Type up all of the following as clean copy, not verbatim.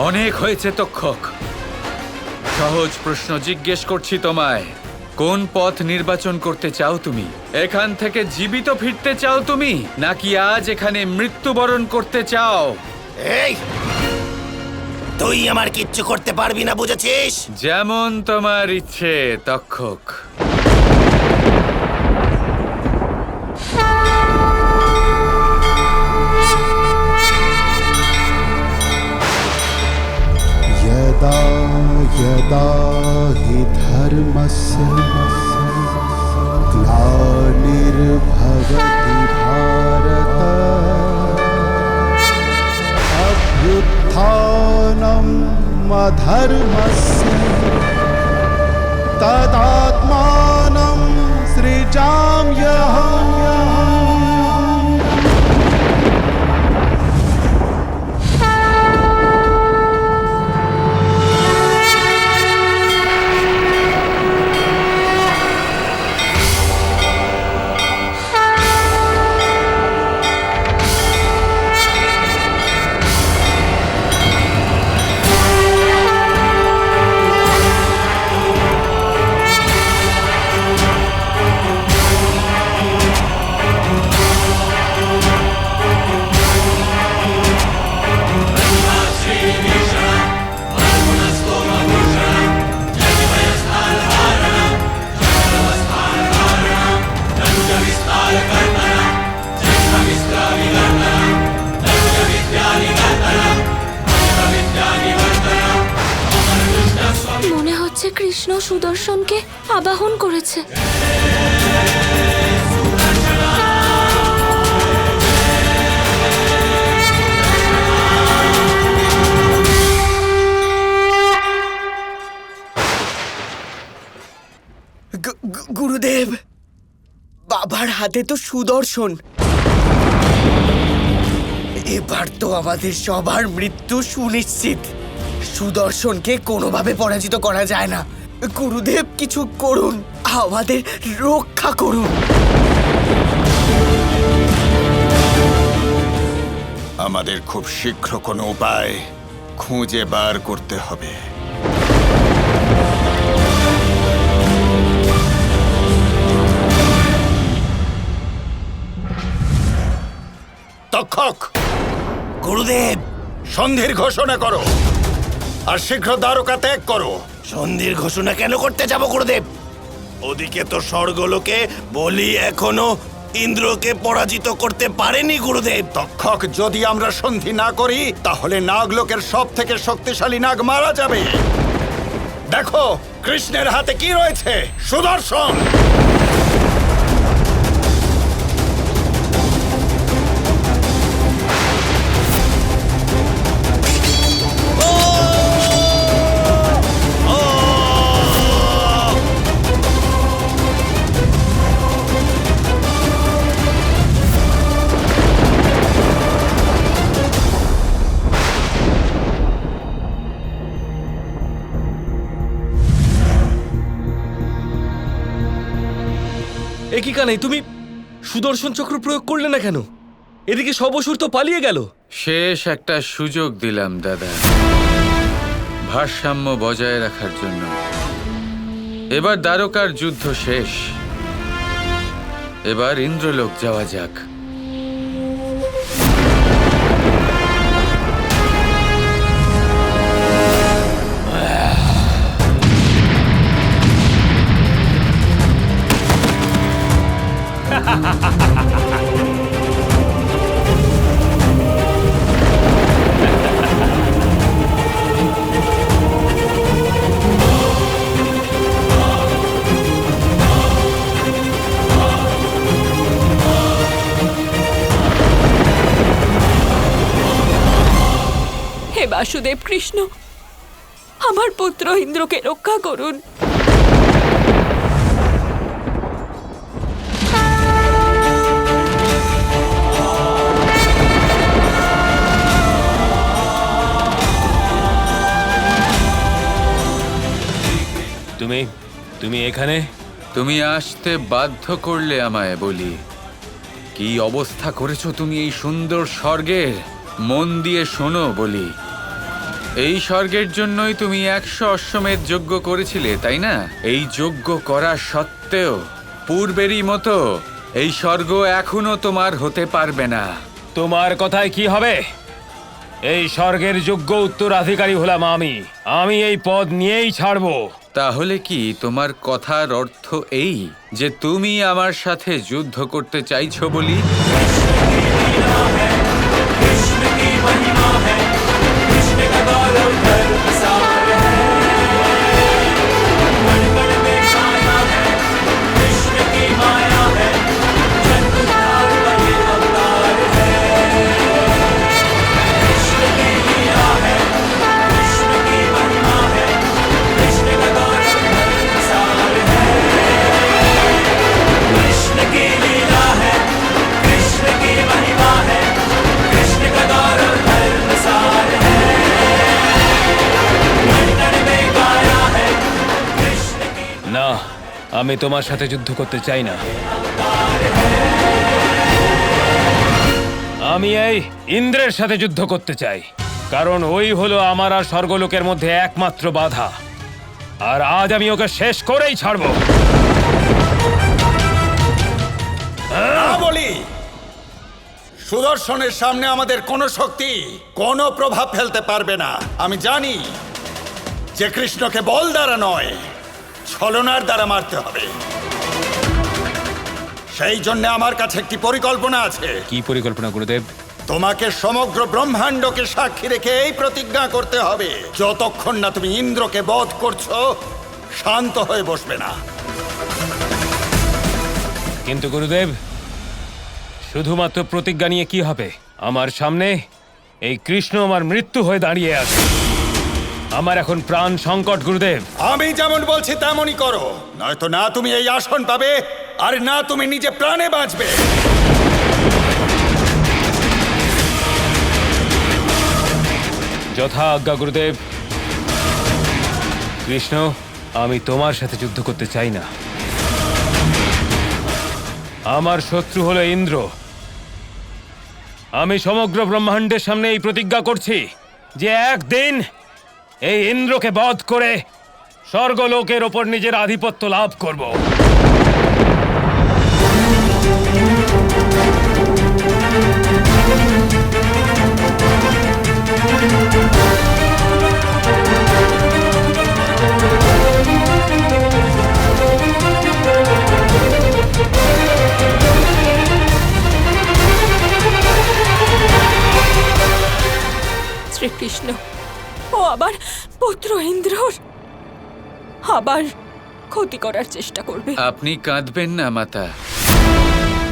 অনেক হয়েছে তক্ষক। সহজ প্রশ্ন জিজ্ঞেস করছি তোমায়, কোন পথ নির্বাচন করতে চাও তুমি? এখান থেকে জীবিত ফিরতে চাও তুমি, নাকি আজ এখানে মৃত্যুবরণ করতে চাও? এই, তুই আমার কিচ্ছু করতে পারবি না, বুঝেছিস? যেমন তোমার ইচ্ছে তক্ষক। यदा यदा हि धर्मस्य ग्लानिर्भवति भारत अभ्युत्थानम् अधर्मस्य तदात्मानं सृजाम्यहम्। মনে হচ্ছে কৃষ্ণ সুদর্শনকে আবাহন করেছে। গুরুদেব, বাবার হাতে তো সুদর্শন। এবার তো আমাদের সবার মৃত্যু সুনিশ্চিত। সুদর্শনকে কোনোভাবে পরাজিত করা যায় না। গুরুদেব, কিছু করুন, আমাদের রক্ষা করুন। আমাদের খুব শীঘ্র কোনো উপায় খুঁজে বার করতে হবে। তক্ষক, গুরুদেব, সন্ধির ঘোষণা করো আর শীঘ্র দ্বারকা ত্যাগ করো। সন্ধির ঘোষণা কেন করতে যাব গুরুদেব? ওদিকে তো স্বর্গলোকে বলি এখনো ইন্দ্রকে পরাজিত করতে পারেনি গুরুদেব। তক্ষক, যদি আমরা সন্ধি না করি তাহলে নাগলোকের সব থেকে শক্তিশালী নাগ মারা যাবে। দেখো কৃষ্ণের হাতে কি রয়েছে, সুদর্শন। একই কানাই, তুমি সুদর্শন চক্র প্রয়োগ করলে না কেন? এদিকে সব অসুর তো পালিয়ে গেল। শেষ একটা সুযোগ দিলাম দাদা, ভারসাম্য বজায় রাখার জন্য। এবার দ্বারকার যুদ্ধ শেষ, এবার ইন্দ্রলোক যাওয়া যাক। হে বাসুদেব কৃষ্ণ, আমার পুত্র ইন্দ্রকে রক্ষা করুন। তুমি এখানে? তুমি আসতে বাধ্য করলে আমায় বলি। কি অবস্থা করেছো তুমি এই সুন্দর স্বর্গের, মন দিয়ে শোনো বলি। এই স্বর্গের জন্যই তুমি 100 অশ্বমেধ যজ্ঞ করেছিলে, তাই না? এই যজ্ঞ করা সত্ত্বেও পূর্বেরই মতো এই স্বর্গ এখনো তোমার হতে পারবে না। তোমার কথায় কি হবে? এই স্বর্গের যোগ্য উত্তরাধিকারী হলাম আমি এই পদ নিয়েই ছাড়বো। তাহলে কি তোমার কথার অর্থ এই যে তুমি আমার সাথে যুদ্ধ করতে চাইছো বলি? না, আমি তোমার সাথে যুদ্ধ করতে চাই না। আমি এই ইন্দ্রের সাথে যুদ্ধ করতে চাই, কারণ ওই হলো আমার আর স্বর্গলোকের মধ্যে একমাত্র বাধা। আর আজ আমি ওকে শেষ করেই ছাড়বো। না বলি, সুদর্শনের সামনে আমাদের কোনো শক্তি কোনো প্রভাব ফেলতে পারবে না। আমি জানি যে কৃষ্ণকে বল দ্বারা নয়, ছলনার দ্বারা মারতে হবে। সেই জন্য আমার কাছে একটি পরিকল্পনা আছে। কি পরিকল্পনা গুরুদেব? তোমাকে সমগ্র ব্রহ্মাণ্ডকে সাক্ষী রেখে এই প্রতিজ্ঞা করতে হবে, যতক্ষণ না তুমি ইন্দ্রকে বধ করছো শান্ত হয়ে বসবে না। কিন্তু গুরুদেব, শুধুমাত্র প্রতিজ্ঞা নিয়ে কি হবে? আমার সামনে এই কৃষ্ণ আমার মৃত্যু হয়ে দাঁড়িয়ে আছে। আমার এখন প্রাণ সংকট গুরুদেব। আমি যেমন বলছি তেমনই করো, নয়তো না তুমি এই আসন পাবে আর না তুমি নিজে প্রাণে বাঁচবে। যথা আজ্ঞা গুরুদেব। কৃষ্ণ, আমি তোমার সাথে যুদ্ধ করতে চাই না। আমার শত্রু হলো ইন্দ্র। আমি সমগ্র ব্রহ্মাণ্ডের সামনে এই প্রতিজ্ঞা করছি যে একদিন এই ইন্দ্রকে বধ করে স্বর্গলোকের ওপর নিজের আধিপত্য লাভ করব। শ্রীকৃষ্ণ, ও আবার পুত্র ইন্দ্রর আবার ক্ষতি করার চেষ্টা করবে। আপনি কাঁদবেন না মাতা।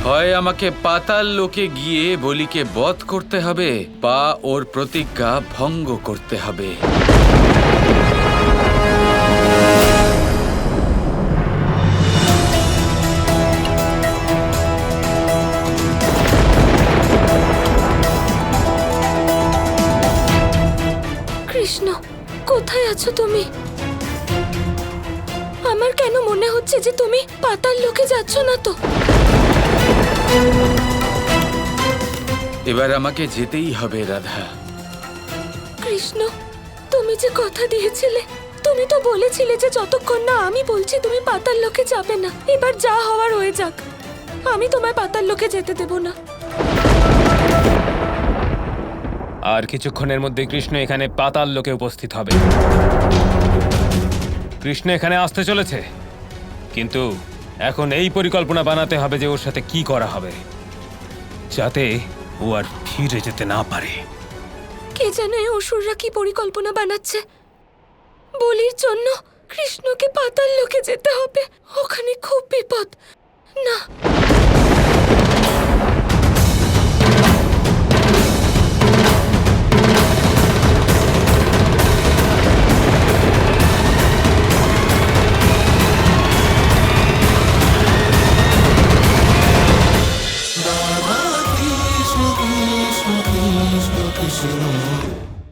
হয় আমাকে পাতাল লোকে গিয়ে বলিকে বধ করতে হবে, বা ওর প্রতিজ্ঞা ভঙ্গ করতে হবে। কৃষ্ণ, কোথায় আছো তুমি? আমার কেন মনে হচ্ছে যে তুমি পাতাল লোকে যাচ্ছ না তো? এবার আমাকে যেতেই হবে রাধা। কৃষ্ণ, তুমি যে কথা দিয়েছিলে, তুমি তো বলেছিলে যে যতক্ষণ না আমি বলছি তুমি পাতাল লোকে যাবে না। এবার যা হওয়ার হয়ে যাক, আমি তোমায় পাতাল লোকে যেতে দেব না। আর কিছুক্ষণের মধ্যে কৃষ্ণ এখানে পাতাল লোকে উপস্থিত হবে। কৃষ্ণ এখানে আসতে চলেছে, কিন্তু এখন এই পরিকল্পনা বানাতে হবে যে ওর সাথে কি করা হবে, যাতে ও আর ফিরে যেতে না পারে। কে জানে অসুররা কি পরিকল্পনা বানাচ্ছে। বলির জন্য কৃষ্ণকে পাতাল লোকে যেতে হবে, ওখানে খুব বিপদ। না,